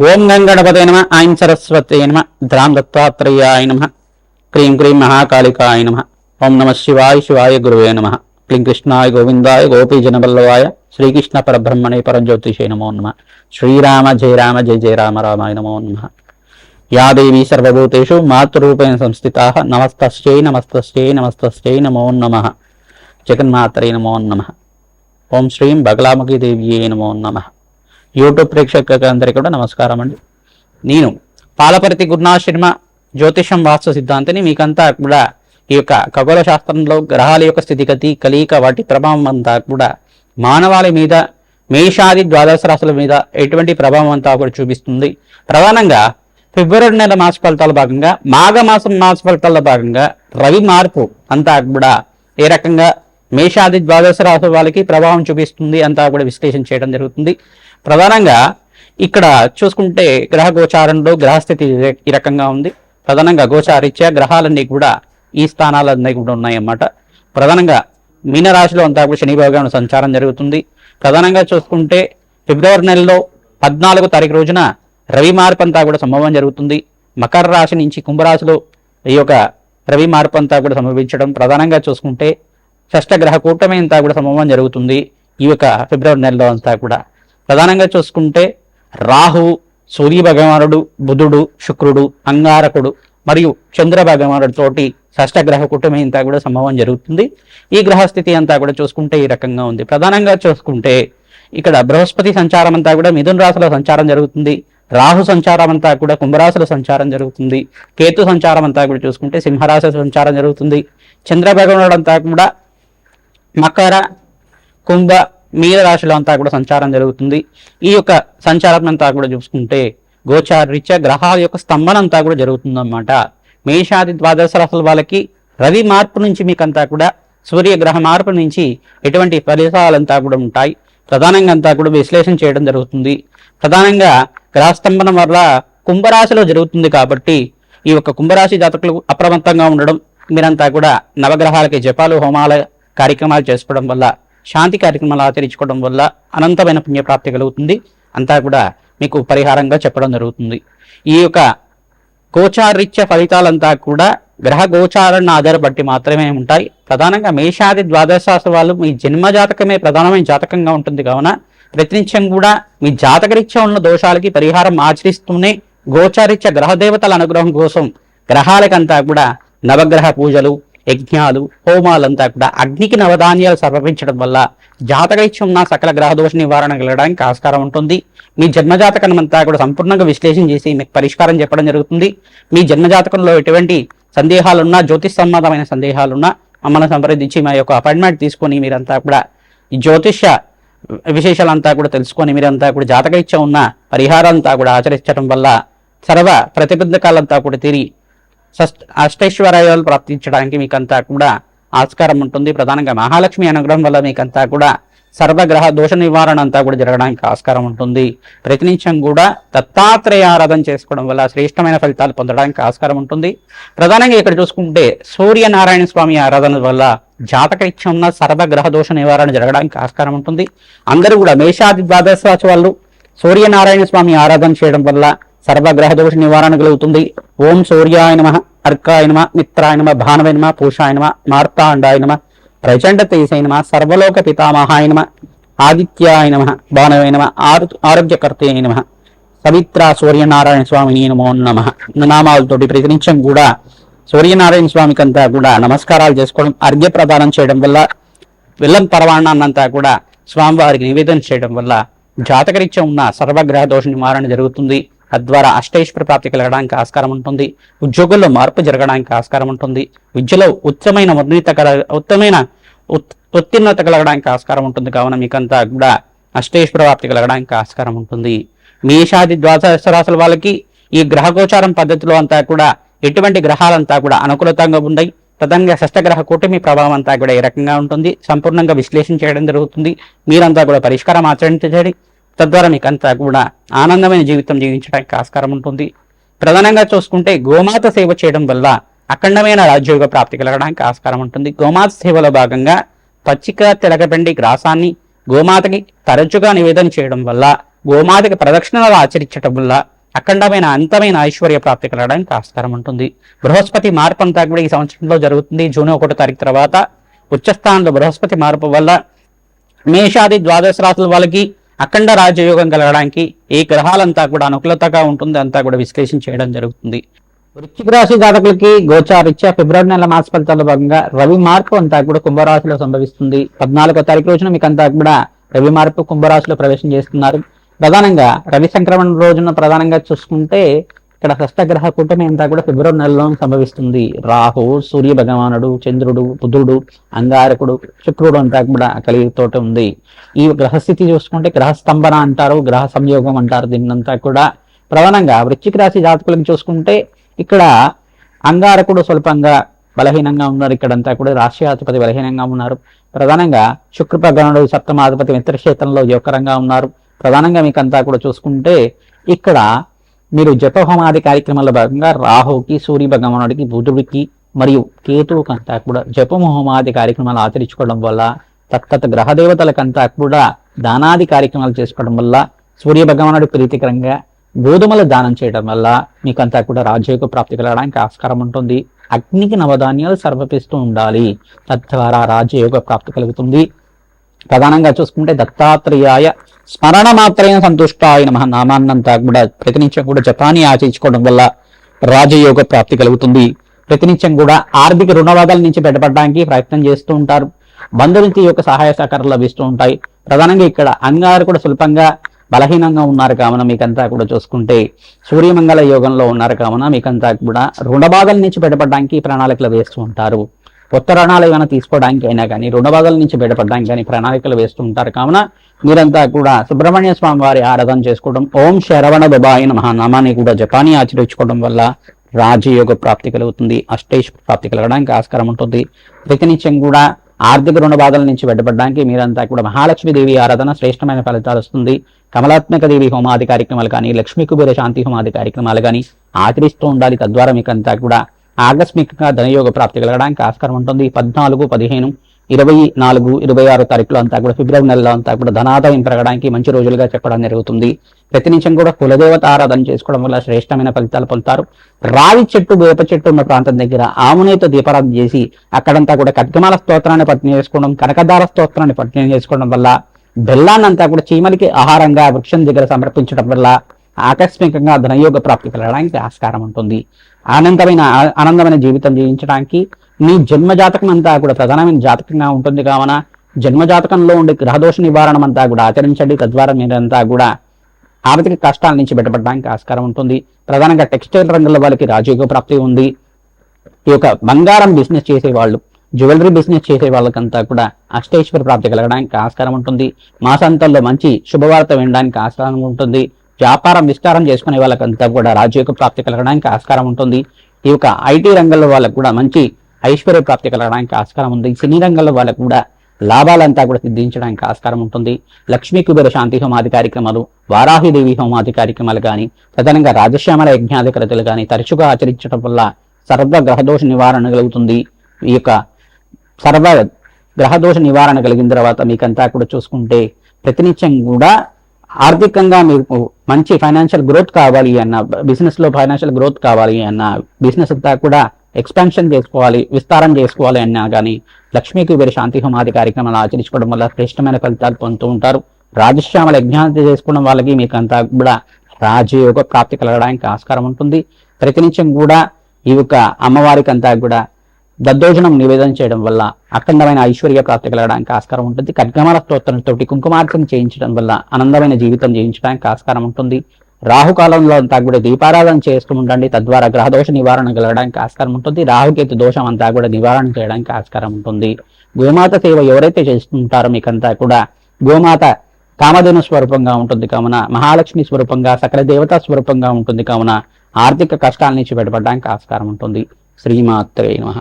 ఓం గంగణపతే నమ ఐం సరస్వతే నమ ద్రాం దత్తాత్రేయాయ నమ క్రీం క్రీం మహాకాళికాయ నమ ఓం నమ శివాయ శివాయ గురువే నమ క్లీం కృష్ణాయ గోవిందాయ గోపీజనవల్లవాయ శ్రీకృష్ణ పరబ్రహ్మణే పరంజ్యోతిషే నమో నమ శ్రీరామ జయ రామ జయ జయ రామ రామాయ నమో నమ యా దేవీ సర్వభూతేషు మాతృరూపేణ సంస్థితా నమస్తస్యై నమస్తస్యై నమస్తస్యై నమో నమ జగన్మాతరే నమో నమ ఓం శ్రీం బగలాముఖి దేవ్యే నమో నమ యూట్యూబ్ ప్రేక్షకులందరికీ కూడా నమస్కారం అండి. నేను పాలపర్తి గురునాథ్ శర్మ జ్యోతిషం వాస్తు సిద్ధాంతిని. మీకంతా కూడా ఈ యొక్క ఖగోళ శాస్త్రంలో గ్రహాల యొక్క స్థితిగతి కలయిక వాటి ప్రభావం అంతా కూడా మానవాళి మీద మేషాది ద్వాదశ రాశుల మీద ఎటువంటి ప్రభావం అంతా కూడా చూపిస్తుంది. ప్రధానంగా ఫిబ్రవరి నెల మాస ఫలితాల భాగంగా మాఘమాసం మాస ఫలితాల భాగంగా రవి మార్పు అంతా కూడా ఏ రకంగా మేషాది ద్వాదశ రాశుల వాళ్ళకి ప్రభావం చూపిస్తుంది అంతా కూడా విశ్లేషణ చేయడం జరుగుతుంది. ప్రధానంగా ఇక్కడ చూసుకుంటే గ్రహ గోచారంలో గ్రహస్థితి ఈ రకంగా ఉంది. ప్రధానంగా గోచారీత్యా గ్రహాలన్నీ కూడా ఈ స్థానాలన్నీ కూడా ఉన్నాయన్నమాట. ప్రధానంగా మీనరాశిలో అంతా కూడా శని భగవానుడి సంచారం జరుగుతుంది. ప్రధానంగా చూసుకుంటే ఫిబ్రవరి నెలలో 14వ తారీఖు రోజున రవి మార్పు అంతా కూడా సంభవం జరుగుతుంది. మకర రాశి నుంచి కుంభరాశిలో ఈ యొక్క రవి మార్పు అంతా కూడా సంభవించడం. ప్రధానంగా చూసుకుంటే షష్టగ్రహ కూటమి అంతా కూడా సంభవం జరుగుతుంది ఈ యొక్క ఫిబ్రవరి నెలలో అంతా కూడా. ప్రధానంగా చూసుకుంటే రాహువు, సూర్య భగవానుడు, బుధుడు, శుక్రుడు, అంగారకుడు మరియు చంద్ర భగవానుడితోటి షష్టగ్రహ కూటమి అంతా కూడా సంభవం జరుగుతుంది. ఈ గ్రహస్థితి అంతా కూడా చూసుకుంటే ఈ రకంగా ఉంది. ప్రధానంగా చూసుకుంటే ఇక్కడ బృహస్పతి సంచారం అంతా కూడా మిథున రాశిలో సంచారం జరుగుతుంది. రాహు సంచారం అంతా కూడా కుంభరాశిలో సంచారం జరుగుతుంది. కేతు సంచారం అంతా కూడా చూసుకుంటే సింహరాశిలో సంచారం జరుగుతుంది. చంద్ర భగవానుడు అంతా కూడా మకర, కుంభ, మీన రాశిలో అంతా కూడా సంచారం జరుగుతుంది. ఈ యొక్క సంచారం అంతా కూడా చూసుకుంటే గోచారీత్యా గ్రహాల యొక్క స్తంభన అంతా కూడా జరుగుతుందన్నమాట. మేషాది ద్వాదశ రాశుల వాళ్ళకి రవి మార్పు నుంచి మీకంతా కూడా సూర్యగ్రహ మార్పు నుంచి ఎటువంటి ఫలితాలంతా కూడా ఉంటాయి. ప్రధానంగా అంతా కూడా విశ్లేషణ చేయడం జరుగుతుంది. ప్రధానంగా గ్రహస్తంభనం వల్ల కుంభరాశిలో జరుగుతుంది కాబట్టి ఈ యొక్క కుంభరాశి జాతకులు అప్రమత్తంగా ఉండడం, మీరంతా కూడా నవగ్రహాలకి జపాలు హోమాల కార్యక్రమాలు చేసుకోవడం వల్ల, శాంతి కార్యక్రమాలు ఆచరించుకోవడం వల్ల అనంతమైన పుణ్యప్రాప్తి కలుగుతుంది. అంతా కూడా మీకు పరిహారంగా చెప్పడం జరుగుతుంది. ఈ యొక్క గోచారీత్య ఫలితాలంతా కూడా గ్రహ గోచారాన్ని ఆధారపట్టి మాత్రమే ఉంటాయి. ప్రధానంగా మేషాది ద్వాదశ రాశి వాళ్ళు మీ జన్మ జాతకమే ప్రధానమైన జాతకంగా ఉంటుంది కావున ప్రతినిత్యం కూడా మీ జాతకరీత్యా ఉన్న దోషాలకి పరిహారం ఆచరిస్తూనే గోచారీత్య గ్రహదేవతల అనుగ్రహం కోసం గ్రహాలకంతా కూడా నవగ్రహ పూజలు, యజ్ఞాలు, హోమాలంతా కూడా అగ్నికి నవధాన్యాలు సమర్పించడం వల్ల జాతకరీత్యం ఉన్న సకల గ్రహదోష నివారణ కలగడానికి ఆస్కారం ఉంటుంది. మీ జన్మజాతకం అంతా కూడా సంపూర్ణంగా విశ్లేషణ చేసి మీకు పరిష్కారం చెప్పడం జరుగుతుంది. మీ జన్మజాతకంలో ఎటువంటి సందేహాలున్నా, జ్యోతిష్ సంబంధమైన సందేహాలున్నా మమ్మల్ని సంప్రదించి మా యొక్క అపాయింట్మెంట్ తీసుకొని మీరంతా కూడా ఈ జ్యోతిష విశేషాలంతా కూడా తెలుసుకొని మీరంతా కూడా జాతకరీత్యం ఉన్న పరిహారాలంతా కూడా ఆచరించడం వల్ల సర్వ ప్రతిబంధకాలంతా కూడా తిరిగి అష్టైశ్వర్యాలు ప్రాప్తించడానికి మీకంతా కూడా ఆస్కారం ఉంటుంది. ప్రధానంగా మహాలక్ష్మి అనుగ్రహం వల్ల మీకంతా కూడా సర్వగ్రహ దోష నివారణ అంతా కూడా జరగడానికి ఆస్కారం ఉంటుంది. ప్రతినిత్యం కూడా దత్తాత్రేయ ఆరాధన చేసుకోవడం వల్ల శ్రేష్టమైన ఫలితాలు పొందడానికి ఆస్కారం ఉంటుంది. ప్రధానంగా ఇక్కడ చూసుకుంటే సూర్యనారాయణ స్వామి ఆరాధన వల్ల జాతకరీత్యం ఉన్న సర్వగ్రహ దోష నివారణ జరగడానికి ఆస్కారం ఉంటుంది. అందరూ కూడా మేషాది ద్వాదశ రాశి వాళ్ళు సూర్యనారాయణ స్వామి ఆరాధన చేయడం వల్ల సర్వగ్రహ దోష నివారణ కలుగుతుంది. ఓం సూర్యాయ నమః, అర్కాయ నమః, మిత్రాయ నమః, భానవే నమః, పూషాయ నమః, మార్తాండాయ నమః, ప్రచండ తేజసాయ నమః, సర్వలోక పితామహాయ నమః, ఆదిత్యాయ నమః, భానవే నమః, ఆరోగ్యకర్తయ నమః, పవిత్ర సూర్యనారాయణ స్వామిని నమో నమః నామాలతోటి ప్రతినిత్యం కూడా సూర్యనారాయణ స్వామికి అంతా కూడా నమస్కారాలు చేసుకోవడం, అర్ఘ్య ప్రదానం చేయడం వల్ల, విల్లం పరవాణాన్నంతా కూడా స్వామివారికి నివేదన చేయడం వల్ల జాతకరీత్యం ఉన్న సర్వగ్రహ దోష నివారణ జరుగుతుంది. తద్వారా అష్టైశ్వర్య ప్రాప్తి కలగడానికి ఆస్కారం ఉంటుంది. ఉద్యోగుల్లో మార్పు జరగడానికి ఆస్కారం ఉంటుంది. విద్యలో ఉత్తమైన ఉత్తీర్ణత కలగడానికి ఆస్కారం ఉంటుంది. కావున మీకంతా కూడా అష్టైశ్వర్య ప్రాప్తి కలగడానికి ఆస్కారం ఉంటుంది. మేషాది ద్వాదశ రాశుల వాళ్ళకి ఈ గ్రహగోచారం పద్ధతిలో అంతా కూడా ఎటువంటి గ్రహాలంతా కూడా అనుకూలతంగా ఉన్నాయి. ప్రధానంగా షష్టగ్రహ కూటమి ప్రభావం అంతా కూడా ఏ రకంగా ఉంటుంది సంపూర్ణంగా విశ్లేషణ చేయడం జరుగుతుంది. మీరంతా కూడా పరిష్కారం ఆచరించండి. తద్వారా మీకంతా కూడా ఆనందమైన జీవితం జీవించడానికి ఆస్కారం ఉంటుంది. ప్రధానంగా చూసుకుంటే గోమాత సేవ చేయడం వల్ల అఖండమైన రాజ్యోగ ప్రాప్తి కలగడానికి ఆస్కారం ఉంటుంది. గోమాత సేవలో భాగంగా పచ్చిక తెలగపిండి గ్రాసాన్ని గోమాతకి తరచుగా నివేదన చేయడం వల్ల గోమాతకి ప్రదక్షిణలు ఆచరించడం వల్ల అఖండమైన అంతమైన ఐశ్వర్య ప్రాప్తి కలగడానికి ఆస్కారం ఉంటుంది. బృహస్పతి మార్పు అంతా కూడా ఈ సంవత్సరంలో జరుగుతుంది. జూన్ 1వ తారీఖు తర్వాత ఉచ్చస్థానంలో బృహస్పతి మార్పు వల్ల మేషాది ద్వాదశ రాశుల వాళ్ళకి అఖండ రాజయోగం కలగడానికి ఈ గ్రహాలంతా కూడా అనుకూలతగా ఉంటుంది అంతా కూడా విశ్లేషణ చేయడం జరుగుతుంది. వృశ్చిక రాశి జాతకులకి గోచారీత్యా ఫిబ్రవరి నెల మాస ఫలితాల్లో భాగంగా రవి మార్పు అంతా కూడా కుంభరాశిలో సంభవిస్తుంది. 14వ తారీఖు రోజున మీకు అంతా కూడా రవి మార్పు కుంభరాశిలో ప్రవేశం చేస్తున్నారు. ప్రధానంగా రవి సంక్రమణ రోజున ప్రధానంగా చూసుకుంటే ఇక్కడ షష్టగ్రహ కూటమి అంతా కూడా ఫిబ్రవరి నెలలో సంభవిస్తుంది. రాహు, సూర్య భగవానుడు, చంద్రుడు, బుధుడు, అంగారకుడు, శుక్రుడు అంతా కూడా కలిగితోటి ఉంది. ఈ గ్రహస్థితి చూసుకుంటే గ్రహ స్తంభన అంటారు, గ్రహ సంయోగం అంటారు. దీన్నంతా కూడా ప్రధానంగా వృశ్చిక రాశి జాతకులను చూసుకుంటే ఇక్కడ అంగారకుడు స్వల్పంగా బలహీనంగా ఉన్నారు. ఇక్కడంతా కూడా రాష్ట్రాధిపతి బలహీనంగా ఉన్నారు. ప్రధానంగా శుక్ర భగవానుడు సప్తమాధిపతి మిత్రక్షేత్రంలో యోగకరంగా ఉన్నారు. ప్రధానంగా మీకంతా కూడా చూసుకుంటే ఇక్కడ మీరు జపహోమాది కార్యక్రమాల్లో భాగంగా రాహుకి, సూర్య భగవానుడికి, బుధుడికి మరియు కేతువుకంతా కూడా జపహోమాది కార్యక్రమాలు ఆచరించుకోవడం వల్ల తత్తత గ్రహదేవతలకంతా కూడా దానాది కార్యక్రమాలు చేసుకోవడం వల్ల సూర్య భగవానుడి ప్రీతికరంగా గోధుమలు దానం చేయడం వల్ల మీకంతా కూడా రాజయోగ ప్రాప్తి కలగడానికి ఆస్కారం ఉంటుంది. అగ్నికి నవధాన్యాలు సమర్పిస్తూ ఉండాలి, తద్వారా రాజయోగ ప్రాప్తి కలుగుతుంది. ప్రధానంగా చూసుకుంటే దత్తాత్రేయాయ స్మరణ మాత్రైన సంతుష్టాయ నమః నామాన్నంతా కూడా ప్రతినిత్యం కూడా జపాన్ని ఆచరించుకోవడం వల్ల రాజయోగ ప్రాప్తి కలుగుతుంది. ప్రతినిత్యం కూడా ఆర్థిక రుణవాదాల నుంచి బయటపడడానికి ప్రయత్నం చేస్తూ ఉంటారు. బంధువులకి యొక్క సహాయ సహకారాలు లభిస్తూ ఉంటాయి. ప్రధానంగా ఇక్కడ అంగారు కూడా స్వల్పంగా బలహీనంగా ఉన్నారు కావున మీకంతా కూడా చూసుకుంటే సూర్యమంగళ యోగంలో ఉన్నారు కావున మీకంతా కూడా రుణబాధల నుంచి బయటపడడానికి ప్రణాళికలు వేస్తూ ఉంటారు. కొత్త రుణాలు ఏమైనా తీసుకోవడానికి అయినా కానీ రుణబాధల నుంచి బయటపడడానికి కానీ ప్రణాళికలు వేస్తూ ఉంటారు. కావున మీరంతా కూడా సుబ్రహ్మణ్య స్వామి వారి ఆరాధన చేసుకోవడం, ఓం శరవణ బాబాయ నమః నామాన్ని కూడా జపాన్ని ఆచరించుకోవడం వల్ల రాజయోగ ప్రాప్తి కలుగుతుంది. అష్టైశ్వర్య ప్రాప్తి కలగడానికి ఆస్కారం ఉంటుంది. ప్రతినిత్యం కూడా ఆర్థిక రుణ బాధల నుంచి బయటపడడానికి మీరంతా కూడా మహాలక్ష్మీదేవి ఆరాధన శ్రేష్టమైన ఫలితాలు వస్తుంది. కమలాత్మక దేవి హోమాది కార్యక్రమాలు కానీ, లక్ష్మీ కుబేర శాంతి హోమాది కార్యక్రమాలు కానీ ఆచరిస్తూ ఉండాలి. తద్వారా మీకంతా కూడా ఆకస్మికంగా ధనయోగ ప్రాప్తి కలగడానికి ఆస్కారం ఉంటుంది. 14, 15, 24, 26 తారీఖులో అంతా కూడా ఫిబ్రవరి నెలలో అంతా కూడా ధనాదాయం పెరగడానికి మంచి రోజులుగా చెప్పడం జరుగుతుంది. ప్రతినిత్యం కూడా కులదేవత ఆరాధన చేసుకోవడం వల్ల శ్రేష్టమైన ఫలితాలు పొందుతారు. రావి చెట్టు, వేప చెట్టు ఉన్న ప్రాంతం దగ్గర ఆమునేతో దీపారాధన చేసి అక్కడంతా కూడా ఖడ్గమాల స్తోత్రాన్ని పఠనం చేసుకోవడం, కనకదార స్తోత్రాన్ని పఠనం చేసుకోవడం వల్ల, బెల్లాన్నంతా కూడా చీమలికి ఆహారంగా వృక్షం దగ్గర సమర్పించడం వల్ల ఆకస్మికంగా ధనయోగ ప్రాప్తి కలగడానికి ఆస్కారం ఉంటుంది. ఆనందమైన జీవితం జీవించడానికి మీ జన్మ జాతకం అంతా కూడా ప్రధానమైన జాతకంగా ఉంటుంది. కావున జన్మ జాతకంలో ఉండే గ్రహదోష నివారణం అంతా కూడా ఆచరించండి. తద్వారా మీరంతా కూడా ఆర్థిక కష్టాల నుంచి బయటపడడానికి ఆస్కారం ఉంటుంది. ప్రధానంగా టెక్స్టైల్ రంగంలో వాళ్ళకి రాజయోగ ప్రాప్తి ఉంది. ఈ యొక్క బంగారం బిజినెస్ చేసేవాళ్ళు, జ్యువెలరీ బిజినెస్ చేసే వాళ్ళకంతా కూడా అష్టైశ్వర్య ప్రాప్తి కలగడానికి ఆస్కారం ఉంటుంది. మాసాంతంలో మంచి శుభవార్త వినడానికి ఆస్కారం ఉంటుంది. వ్యాపారం విస్తారం చేసుకునే వాళ్ళకంతా కూడా రాజయోగ ప్రాప్తి కలగడానికి ఆస్కారం ఉంటుంది. ఈ యొక్క ఐటీ రంగంలో వాళ్ళకు కూడా మంచి ఐశ్వర్య ప్రాప్తి కలగడానికి ఆస్కారం ఉంది. సినీ రంగంలో వాళ్ళకు కూడా లాభాలంతా కూడా సిద్ధించడానికి ఆస్కారం ఉంటుంది. లక్ష్మీ కుబేర శాంతి హోమాది కార్యక్రమాలు, వారాహిదేవి హోమాది కార్యక్రమాలు కానీ, ప్రధానంగా రాజశ్యామల యజ్ఞాధికరతలు కానీ తరచుగా ఆచరించడం వల్ల సర్వ గ్రహదోష నివారణ కలుగుతుంది. ఈ యొక్క సర్వ గ్రహదోష నివారణ కలిగిన తర్వాత మీకంతా కూడా చూసుకుంటే ప్రతినిత్యం కూడా ఆర్థికంగా మీకు మంచి ఫైనాన్షియల్ గ్రోత్ కావాలి అన్న, బిజినెస్ లో ఫైనాన్షియల్ గ్రోత్ కావాలి అన్న, బిజినెస్ అంతా కూడా ఎక్స్పాన్షన్ చేసుకోవాలి, విస్తారం చేసుకోవాలి అన్నా కానీ లక్ష్మీ కుబేర శాంతి హోమాది కార్యక్రమాలు ఆచరించుకోవడం వల్ల శ్రేష్టమైన ఫలితాలు పొందుతూ ఉంటారు. రాజశ్యామల యజ్ఞాన్ని చేసుకోవడం వాళ్ళకి మీకు అంతా కూడా రాజయోగ ప్రాప్తి కలగడానికి ఆస్కారం ఉంటుంది. ప్రతినిత్యం కూడా ఈ యొక్క అమ్మవారికి అంతా కూడా దద్దోజనం నివేదన చేయడం వల్ల అఖండమైన ఐశ్వర్య ప్రాప్తి కలగడానికి ఆస్కారం ఉంటుంది. ఖడ్గమాల స్తోత్రంతో కుంకుమార్చన చేయించడం వల్ల ఆనందమైన జీవితం జీవించడానికి ఆస్కారం ఉంటుంది. రాహుకాలంలో అంతా కూడా దీపారాధన చేస్తూ ఉండండి. తద్వారా గ్రహదోష నివారణ కలగడానికి ఆస్కారం ఉంటుంది. రాహుకేతు దోషం అంతా కూడా నివారణ చేయడానికి ఆస్కారం ఉంటుంది. గోమాత సేవ ఎవరైతే చేస్తుంటారో మీకంతా కూడా గోమాత కామధేను స్వరూపంగా ఉంటుంది కావున, మహాలక్ష్మి స్వరూపంగా, సకల దేవతా స్వరూపంగా ఉంటుంది కావున ఆర్థిక కష్టాల నుంచి బయటపడడానికి ఆస్కారం ఉంటుంది. శ్రీమాత్రే నమః.